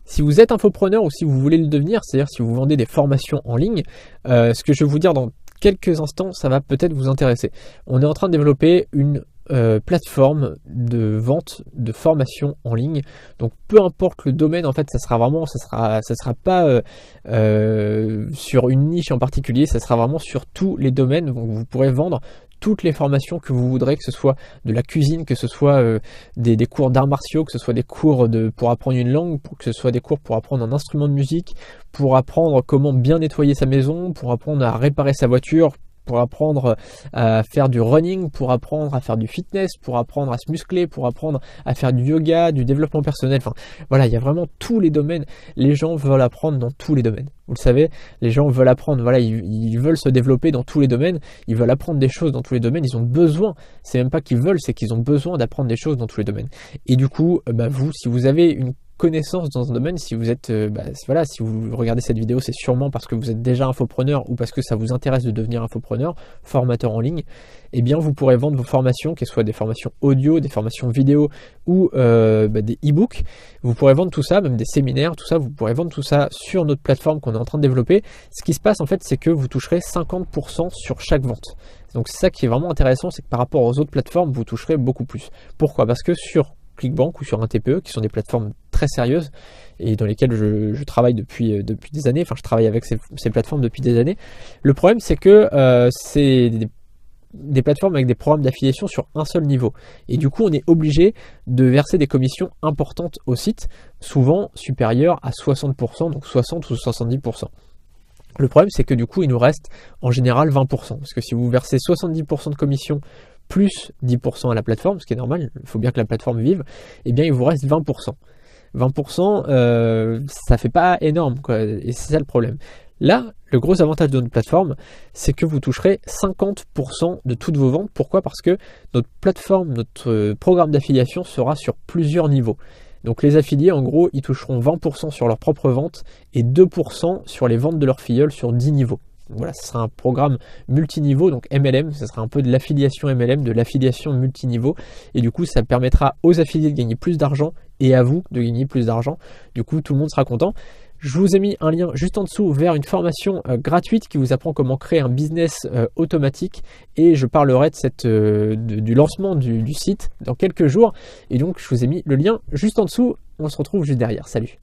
Si vous êtes infopreneur ou si vous voulez le devenir, c'est-à-dire si vous vendez des formations en ligne, ce que je vais vous dire dans quelques instants, ça va peut-être vous intéresser. On est en train de développer une plateforme de vente de formation en ligne. Donc peu importe le domaine, en fait, ça sera pas sur une niche en particulier, ça sera vraiment sur tous les domaines. Donc vous pourrez vendre toutes les formations que vous voudrez, que ce soit de la cuisine, que ce soit des cours d'arts martiaux, que ce soit des cours pour apprendre une langue, que ce soit des cours pour apprendre un instrument de musique, pour apprendre comment bien nettoyer sa maison, pour apprendre à réparer sa voiture, pour apprendre à faire du running, pour apprendre à faire du fitness, pour apprendre à se muscler, pour apprendre à faire du yoga, du développement personnel. Enfin, voilà, il y a vraiment tous les domaines. Les gens veulent apprendre dans tous les domaines. Vous le savez, les gens veulent apprendre, voilà, ils veulent se développer dans tous les domaines, ils veulent apprendre des choses dans tous les domaines, ils ont besoin, c'est même pas qu'ils veulent, c'est qu'ils ont besoin d'apprendre des choses dans tous les domaines. Et du coup, vous, si vous avez une connaissance dans un domaine, si vous êtes, voilà, si vous regardez cette vidéo, c'est sûrement parce que vous êtes déjà infopreneur ou parce que ça vous intéresse de devenir infopreneur, formateur en ligne, eh bien vous pourrez vendre vos formations, qu'elles soient des formations audio, des formations vidéo ou des e-books. Vous pourrez vendre tout ça, même des séminaires, tout ça, vous pourrez vendre tout ça sur notre plateforme qu'on est en train de développer. Ce qui se passe en fait, c'est que vous toucherez 50% sur chaque vente. Donc c'est ça qui est vraiment intéressant, c'est que par rapport aux autres plateformes, vous toucherez beaucoup plus. Pourquoi ? Parce que sur Clickbank ou sur un TPE, qui sont des plateformes très sérieuses et dans lesquelles je travaille depuis des années, enfin je travaille avec ces plateformes depuis des années. Le problème c'est que c'est des plateformes avec des programmes d'affiliation sur un seul niveau. Et du coup on est obligé de verser des commissions importantes au site, souvent supérieures à 60%, donc 60 ou 70%. Le problème c'est que du coup il nous reste en général 20%, parce que si vous versez 70% de commission plus 10% à la plateforme, ce qui est normal, il faut bien que la plateforme vive, eh bien il vous reste 20%. 20%, ça fait pas énorme, quoi, et c'est ça le problème. Là, le gros avantage de notre plateforme, c'est que vous toucherez 50% de toutes vos ventes. Pourquoi ? Parce que notre plateforme, notre programme d'affiliation sera sur plusieurs niveaux. Donc les affiliés, en gros, ils toucheront 20% sur leurs propres ventes et 2% sur les ventes de leurs filleuls sur 10 niveaux. Voilà, ce sera un programme multiniveau, donc MLM, ce sera un peu de l'affiliation MLM, de l'affiliation multiniveau, et du coup ça permettra aux affiliés de gagner plus d'argent et à vous de gagner plus d'argent. Du coup tout le monde sera content. Je vous ai mis un lien juste en dessous vers une formation gratuite qui vous apprend comment créer un business automatique, et je parlerai du lancement du site dans quelques jours, et donc je vous ai mis le lien juste en dessous. On se retrouve juste derrière. Salut.